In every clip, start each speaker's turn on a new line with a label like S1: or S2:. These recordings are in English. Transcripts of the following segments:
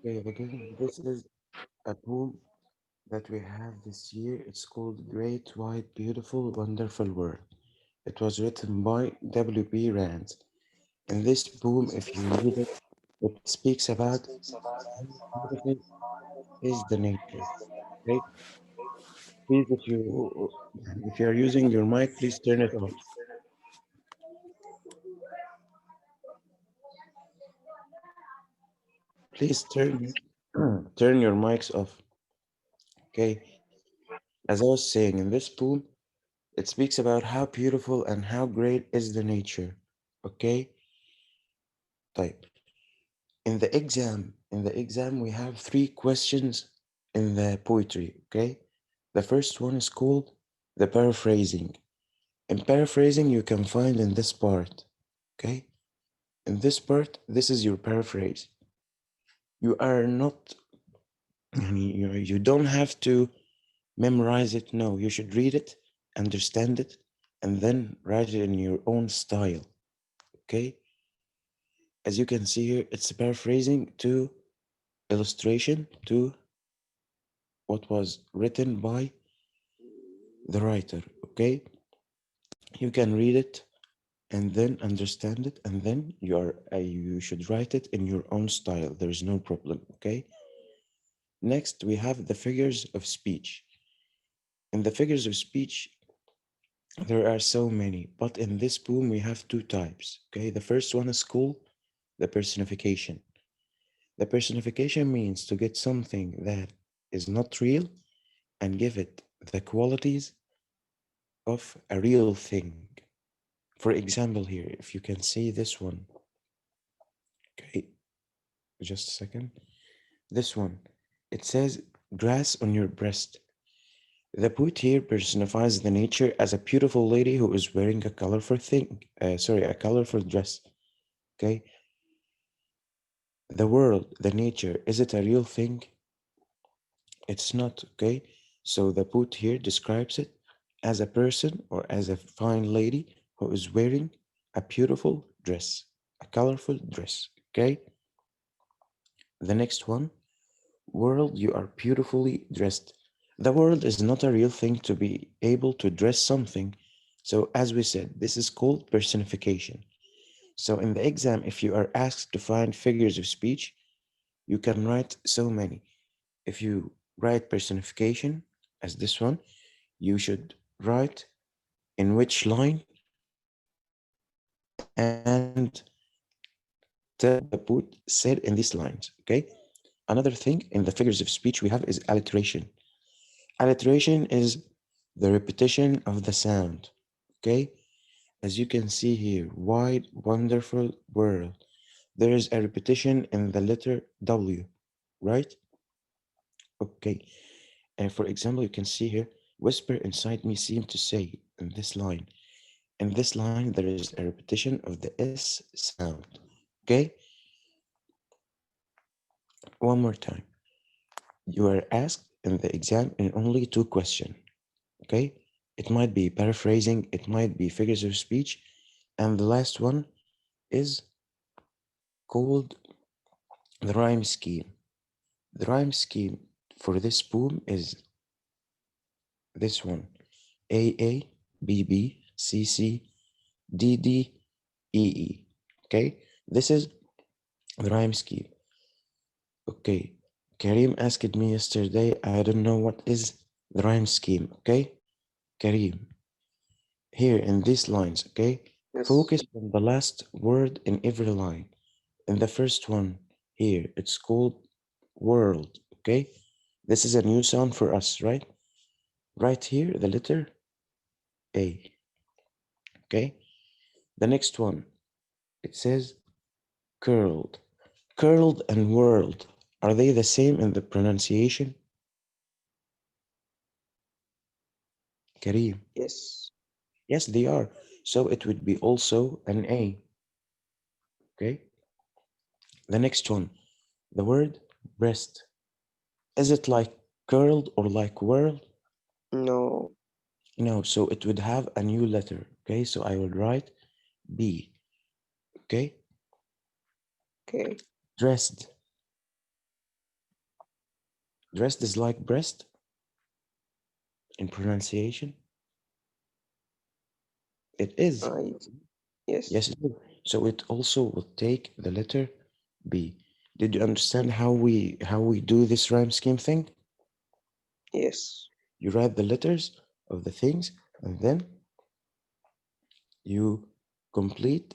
S1: Okay, again, this is a poem that we have this year. It's called Great White Beautiful Wonderful World. It was written by W.B. Rand. In this poem, if you read it, it speaks about how beautiful is the nature. Okay? Please, if you are using your mic, please turn it off. Please turn your mics off. Okay? As I was saying, in this poem, it speaks about how beautiful and how great is the nature. Okay? Type. In the exam, we have three questions in the poetry. Okay? The first one is called the paraphrasing. In paraphrasing, you can find in this part. Okay? In this part, this is your paraphrase. You are not, you don't have to memorize it. No, you should read it, understand it, and then write it in your own style. Okay? As you can see here, it's paraphrasing to illustration to what was written by the writer. Okay? You can read it and then understand it, and then you should write it in your own style. There is no problem. Okay? Next, we have the figures of speech. In the figures of speech, there are so many, but in this poem, we have two types. Okay? The first one is called the personification. The personification means to get something that is not real and give it the qualities of a real thing. For example, here, if you can see this one, okay, just a second. This one, it says grass on your breast. The poet here personifies the nature as a beautiful lady who is wearing a colorful a colorful dress. Okay, the world, the nature, is it a real thing? It's not. Okay, so the poet here describes it as a person or as a fine lady who is wearing a beautiful dress, a colorful dress. Okay, the next one, world, you are beautifully dressed. The world is not a real thing to be able to dress something. So, as we said, this is called personification. So, in the exam, if you are asked to find figures of speech, you can write so many. If you write personification as this one, you should write in which line and tell what the poet said in these lines. Okay. Another thing in the figures of speech we have is alliteration. Alliteration is the repetition of the sound. Okay. As you can see here, wide, wonderful world. There is a repetition in the letter W, right? Okay. And for example, you can see here, whisper inside me seemed to say in this line. In this line, there is a repetition of the S sound. Okay. One more time. You are asked in the exam in only two questions. Okay. It might be paraphrasing, it might be figures of speech. And the last one is called the rhyme scheme. The rhyme scheme for this poem is this one: AA, BB, CC, DD, EE. Okay, this is the rhyme scheme. Okay, Karim asked me yesterday, I don't know what is the rhyme scheme. Okay, Karim, here in these lines, okay,
S2: Yes.
S1: focus on the last word in every line. In the first one here, it's called world. Okay, this is a new sound for us, right? Right here, the letter A. Okay. The next one, it says curled. Curled and world. Are they the same in the pronunciation? Kareem.
S2: Yes.
S1: Yes, they are. So it would be also an A. Okay. The next one, the word breast. Is it like curled or like whirled?
S2: No.
S1: No, so it would have a new letter. Okay, so I will write B. Okay.
S2: Okay.
S1: Dressed. Dressed is like breast in pronunciation. It is.
S2: Yes.
S1: Yes, it is. So it also will take the letter B. Did you understand how we do this rhyme scheme thing?
S2: Yes.
S1: You write the letters of the things and then you complete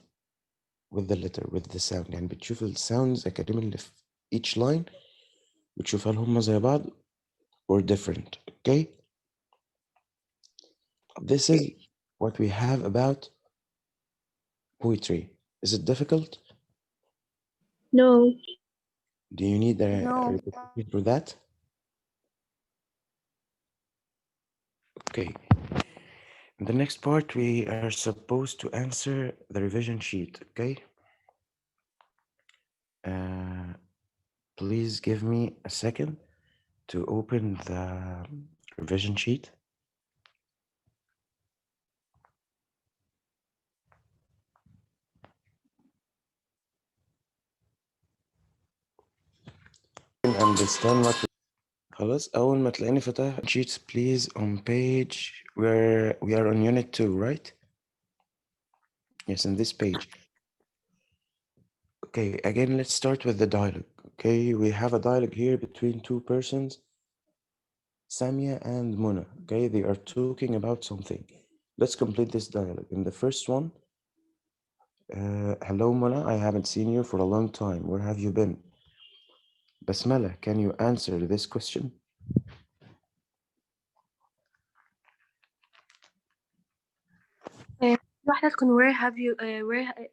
S1: with the letter with the sound. يعني بتشوف الساوندز الكلمة اللي في each line بتشوف هل هم زي بعض or different. Okay? This is
S2: Okay.
S1: what we have about poetry. Is it difficult?
S3: No.
S1: Do you need a
S3: No.
S1: repetition for that? Okay. In the next part, we are supposed to answer the revision sheet. Okay. Please give me a second to open the revision sheet. Understand what خلاص أول ما تلاقيني فتح sheets please on page where we are on unit 2 right? Yes, in this page. Okay, again let's start with the dialogue. Okay, we have a dialogue here between two persons, Samia and Muna. Okay, they are talking about something. Let's complete this dialogue. In the first one, hello Muna, I haven't seen you for a long time. Where have you been? Basmala, can you answer this question?
S3: واحدة تكون where have you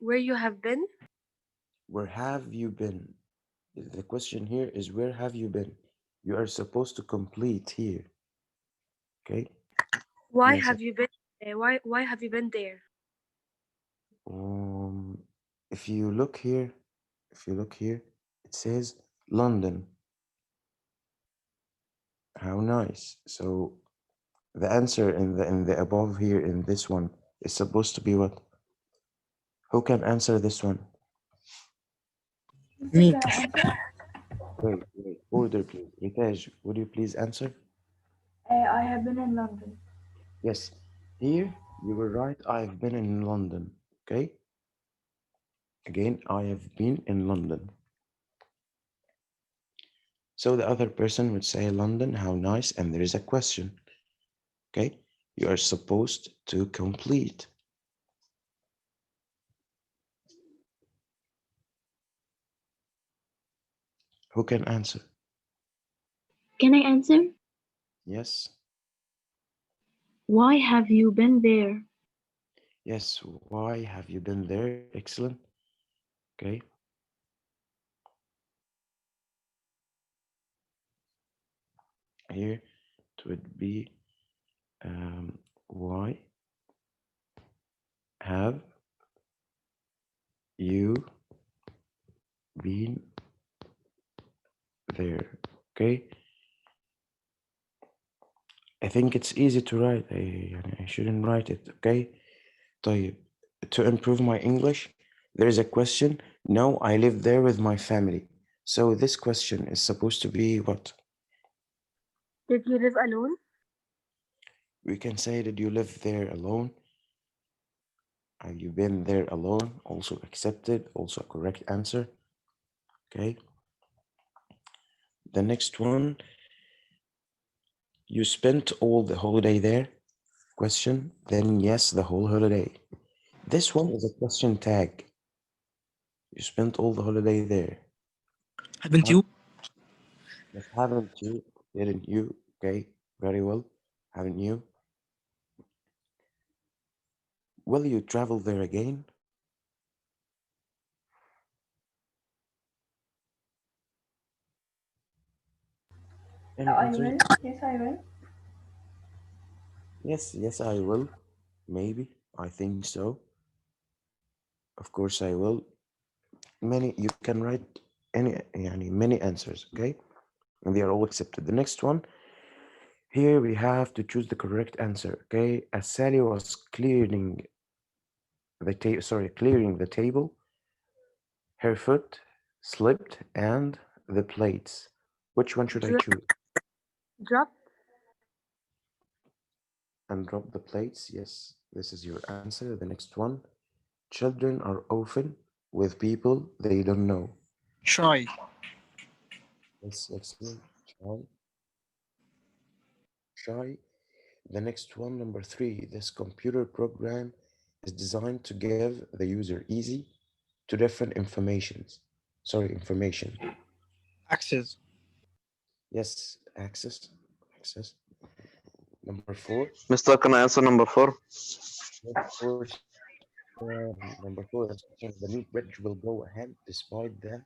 S3: where you have been.
S1: Where have you been? The question here is where have you been? You are supposed to complete here. Okay.
S3: Why
S1: Yes.
S3: have you been why have you been there?
S1: Um, if you look here, it says London. How nice. So the answer in the above here in this one is supposed to be what? Who can answer this one?
S4: Me.
S1: Wait. Order, please. Ritaj, would you please answer?
S5: I have been in London.
S1: Yes. Here you were right. I've been in London. Okay. Again, I have been in London. So the other person would say London, how nice, and there is a question. Okay, you are supposed to complete. Who can answer?
S3: Can I answer?
S1: Yes,
S3: Why have you been there?
S1: yes. Why have you been there? Excellent. Okay. Here it would be why have you been there? Okay. I think it's easy to write. I shouldn't write it. Okay. طيب. To improve my English, there is a question. No, I live there with my family. So this question is supposed to be what?
S3: Did you live alone?
S1: We can say, did you live there alone? Have you been there alone? Also accepted, also a correct answer. Okay. The next one, you spent all the holiday there? Question, then yes, the whole holiday. This one is a question tag. You spent all the holiday there.
S4: Haven't you?
S1: But haven't you? Didn't you? Okay, very well. Haven't you? Will you travel there again? Any
S5: I
S1: answers?
S5: will. Yes, I will.
S1: Yes, I will. Maybe. I think so. Of course I will. Many, you can write many answers, okay? And they are all accepted. The next one, here we have to choose the correct answer, okay? As Sally was clearing the table, her foot slipped and the plates. Which one should I choose?
S3: Drop.
S1: And drop the plates. Yes, this is your answer. The next one. Children are often with people they don't know.
S4: Shy.
S1: Yes, excellent. Shy. Shy. The next one, number 3. This computer program is designed to give the user easy to different information.
S4: Access.
S1: Yes, access. Access. Number 4.
S2: Mister, can I answer number 4?
S1: Yes, of course. Number 4 is the new bridge will go ahead despite the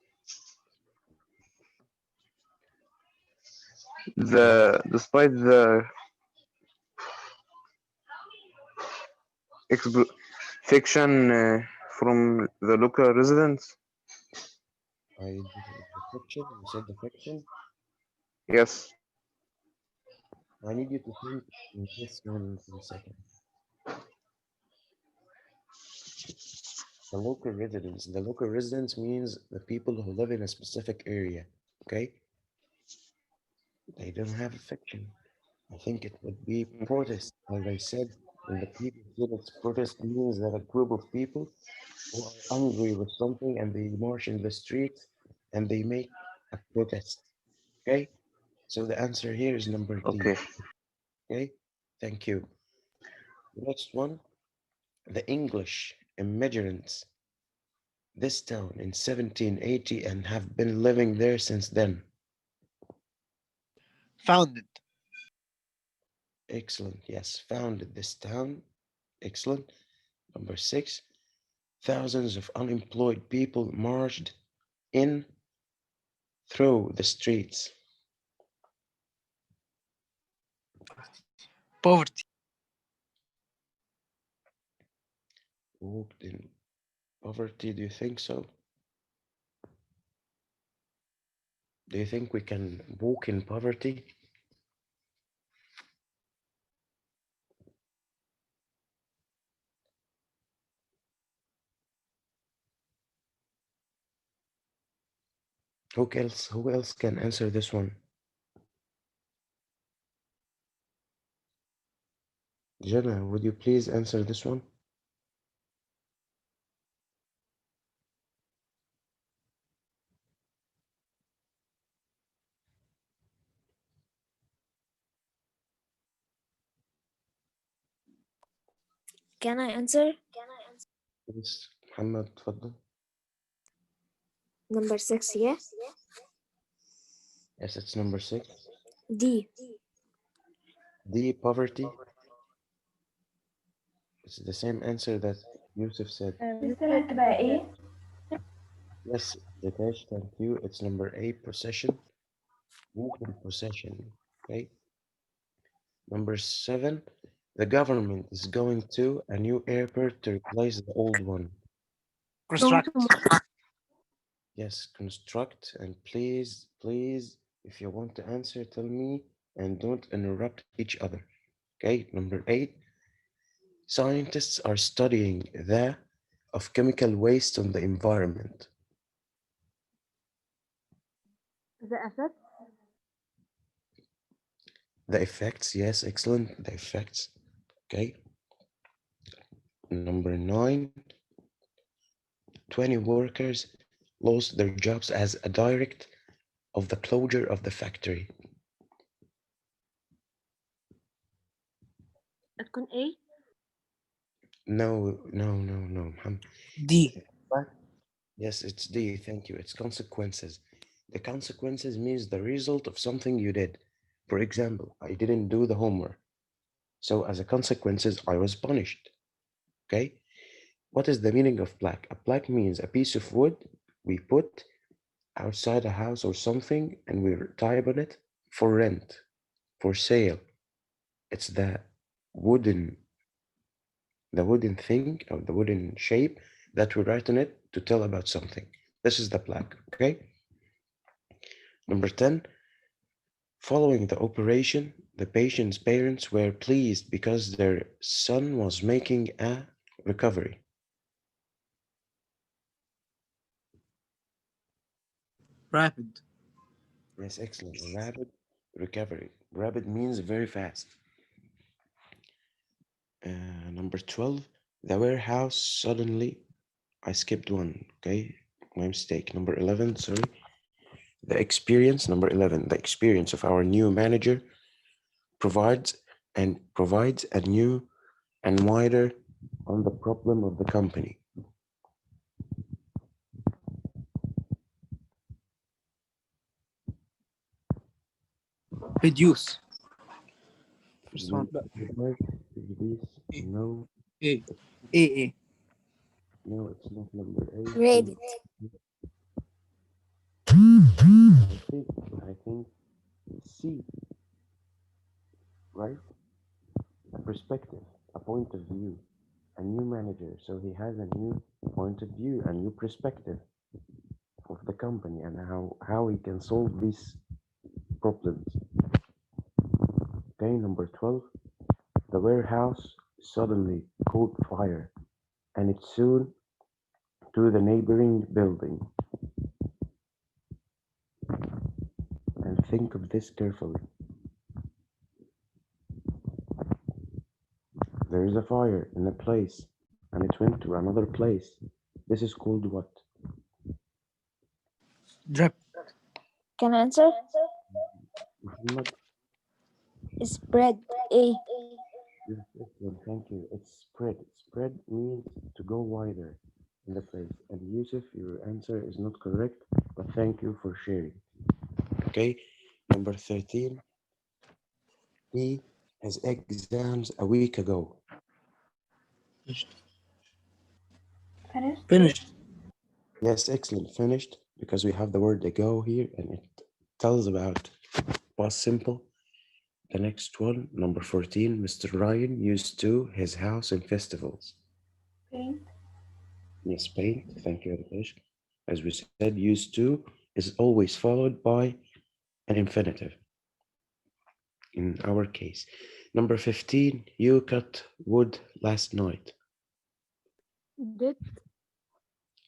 S2: Despite the fiction from the local residents.
S1: the fiction. You said the fiction.
S2: Yes.
S1: I need you to think in this one for a second. The local residents. The local residents means the people who live in a specific area. Okay, they don't have a fiction. I think it would be protest, as I said in the previous units. Protest means that a group of people who are angry with something and they march in the streets and they make a protest. Okay, so the answer here is number D.
S2: Okay.
S1: Okay, thank you. The next one, the English immigrants this town in 1780 and have been living there since then.
S4: Founded.
S1: Excellent. Yes, founded this town. Excellent. Number 6, thousands of unemployed people marched in through the streets.
S4: Poverty.
S1: Walked in poverty. Do you think so? Do you think we can walk in poverty? Who else can answer this one? Jenna, would you please answer this one?
S6: Can I answer?
S1: Yes, Muhammad, تفضل.
S6: Number 6, yeah?
S1: Yes, it's number 6.
S6: D.
S1: D, poverty. It's the same answer that Yusuf said.
S5: مستر هتبقى ايه؟
S1: Yes, Ritesh, thank you. It's number 8, procession. Walking procession. Okay. Number 7, the government is going to a new airport to replace the old one.
S4: Construct.
S1: Yes, construct. And please, if you want to answer, tell me and don't interrupt each other. Okay. Number 8, scientists are studying the of chemical waste on the environment.
S3: The effect.
S1: The effects, yes, excellent. The effects. Okay. Number 9, 20 workers lost their jobs as a direct of the closure of the factory.
S3: تكون A.
S1: No, Muhammad.
S4: D.
S1: Yes, it's D. Thank you. It's consequences. The consequences means the result of something you did. For example, I didn't do the homework. So as a consequences, I was punished. Okay. What is the meaning of plaque? A plaque means a piece of wood we put outside a house or something and we type on it for rent, for sale. It's wooden the wooden thing or the wooden shape that we write on it to tell about something. This is the plaque, okay? Number 10, following the operation, the patient's parents were pleased because their son was making a recovery.
S4: Rapid.
S1: Yes, excellent. Rapid. recovery. Rapid means very fast. Number 12, the warehouse suddenly, I skipped one, okay? My mistake. Number 11, sorry. The experience, number 11, the experience of our new manager provides a new and wider on the problem of the company.
S4: Reduce. First one.
S1: Reduce, no,
S4: A. A.
S1: no, it's not number 8.
S6: Graded.
S1: I think C, right? A perspective, a point of view, a new manager. So he has a new point of view, a new perspective of the company and how he can solve these problems. Okay, number 12, the warehouse suddenly caught fire and it soon to the neighboring building. And think of this carefully. There is a fire in a place and it went to another place. This is called what?
S4: Drip.
S6: Can I answer?
S1: Muhammad?
S6: Spread. A.
S1: Yes, excellent, thank you. It's spread. Spread means to go wider in the place. And Yusuf, your answer is not correct, but thank you for sharing. Okay, number 13. He has exams a week ago.
S5: Finished?
S4: Finished.
S1: Yes, excellent. Finished because we have the word ago here and it tells about past simple. The next one, number 14, Mr. Ryan used to his house in festivals.
S5: Paint?
S1: Yes, paint. Thank you, Arish. As we said, used to is always followed by an infinitive. In our case, number 15, you cut wood last night.
S6: Did.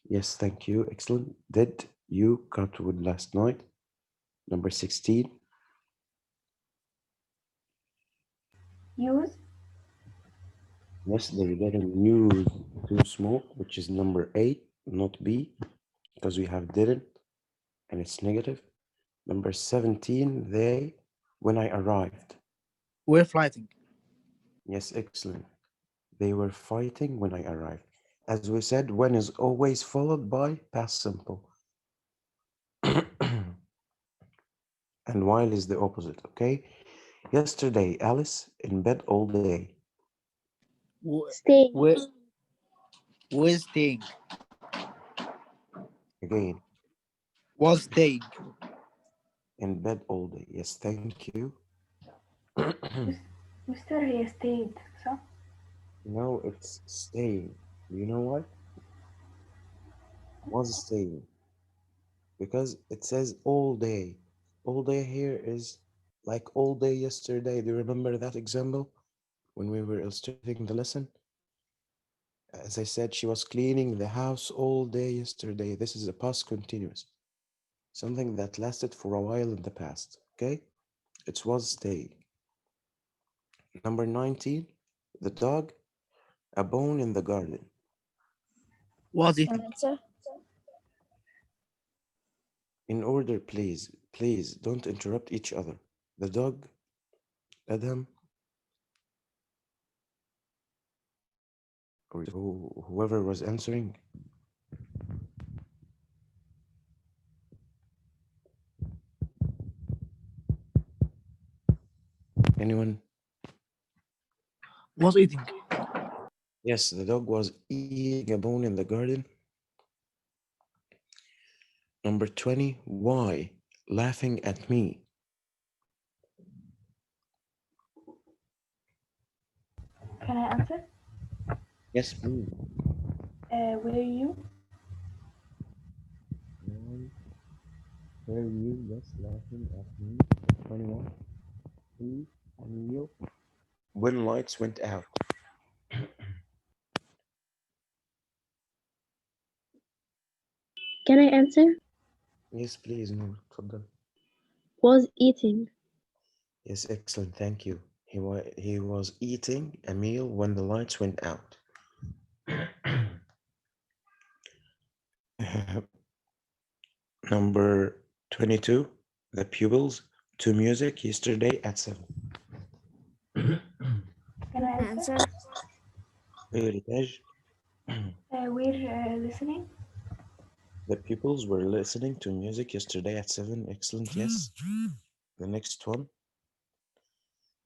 S1: Yes, thank you. Excellent. Did you cut wood last night? Number 16.
S5: Use?
S1: Yes, they didn't use to smoke, which is number 8, not B, because we have didn't, and it's negative. Number 17, they, when I arrived.
S4: We're fighting.
S1: Yes, excellent. They were fighting when I arrived. As we said, when is always followed by past simple. And while is the opposite, okay? Yesterday, Alice in bed all day.
S6: Stay.
S4: We're staying.
S1: Again,
S4: Was staying.
S1: in bed all day. Yes, thank you.
S5: Mr. he stayed, صح؟
S1: No, it's staying. Do you know why? Was staying. Because it says all day. All day here is like all day yesterday. Do you remember that example when we were illustrating the lesson? As I said, she was cleaning the house all day yesterday. This is a past continuous, something that lasted for a while in the past. Okay, it was staying. Number 19, the dog, a bone in the garden.
S4: Was
S6: Can
S4: eating.
S6: I answer?
S1: In order, please, please don't interrupt each other. The dog, Adam, or whoever was answering. Anyone?
S4: Was eating.
S1: Yes, the dog was eating a bone in the garden. Number 20, why? Laughing at me.
S5: Can I answer?
S1: Yes, please.
S5: Were you?
S1: Why were you just laughing at me? 21. He and you. When lights went out.
S3: Can I answer?
S1: Yes, please, no. تفضل.
S3: Was eating.
S1: Yes, excellent. Thank you. He was eating a meal when the lights went out. Number 22, the pupils to music yesterday at 7.
S5: Can I answer?
S6: Answer.
S1: Heritage.
S5: We're listening.
S1: The pupils were listening to music yesterday at 7. Excellent. Yes. The next one,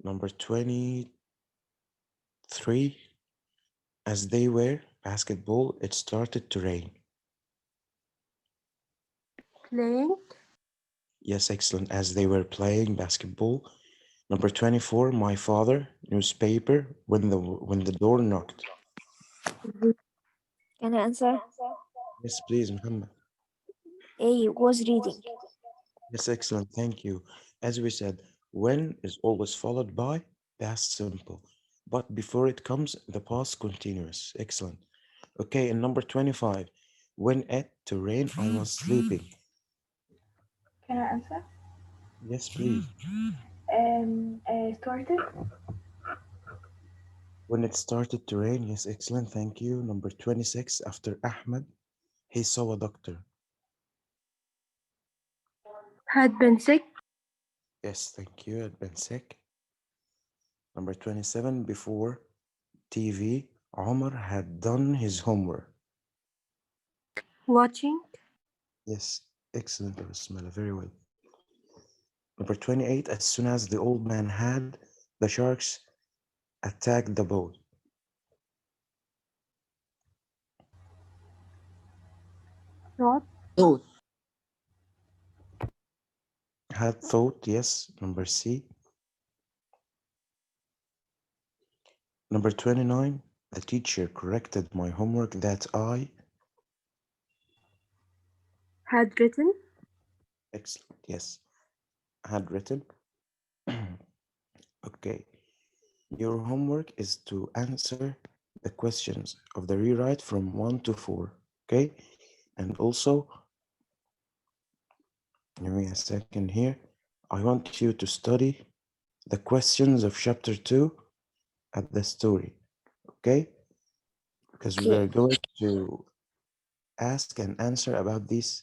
S1: number 23, as they were basketball, it started to rain.
S6: Playing.
S1: Yes, excellent. As they were playing basketball. Number 24, my father, newspaper, when the door knocked.
S6: Can I answer?
S1: Yes, please, Muhammad.
S6: A was reading.
S1: Yes, excellent. Thank you. As we said, when is always followed by past simple, but before it comes, the past continuous. Excellent. Okay, and number 25, when it to rain, I was sleeping.
S5: Can I answer?
S1: Yes, please.
S5: Started.
S1: When it started to rain, yes, excellent. Thank you. Number 26, after Ahmed, he saw a doctor.
S6: Had been sick.
S1: Yes, thank you. Had been sick. Number 27, before TV, Omar had done his homework.
S6: Watching.
S1: Yes, excellent, Bismillah, very well. Number 28, as soon as the old man had, the sharks attacked the boat.
S6: Thought.
S4: Thought.
S1: Had thought, yes. Number C. Number 29, the teacher corrected my homework that I.
S6: Had written.
S1: Excellent, yes. Had written. Okay. Your homework is to answer the questions of the rewrite from 1 to 4. Okay. And also, give me a second here. I want you to study the questions of chapter 2 at the story. Okay. Because we
S6: Okay.
S1: are going to ask and answer about these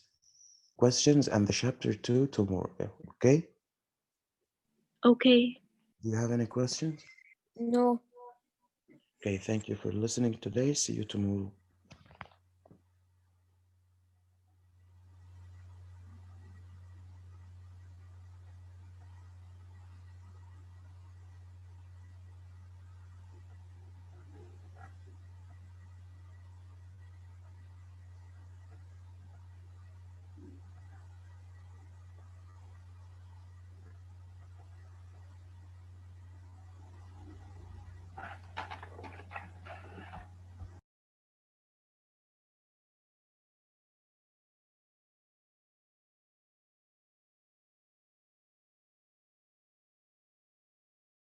S1: questions and the chapter 2 tomorrow. Okay.
S3: Okay.
S1: Do you have any questions?
S6: No.
S1: Okay. Thank you for listening today. See you tomorrow.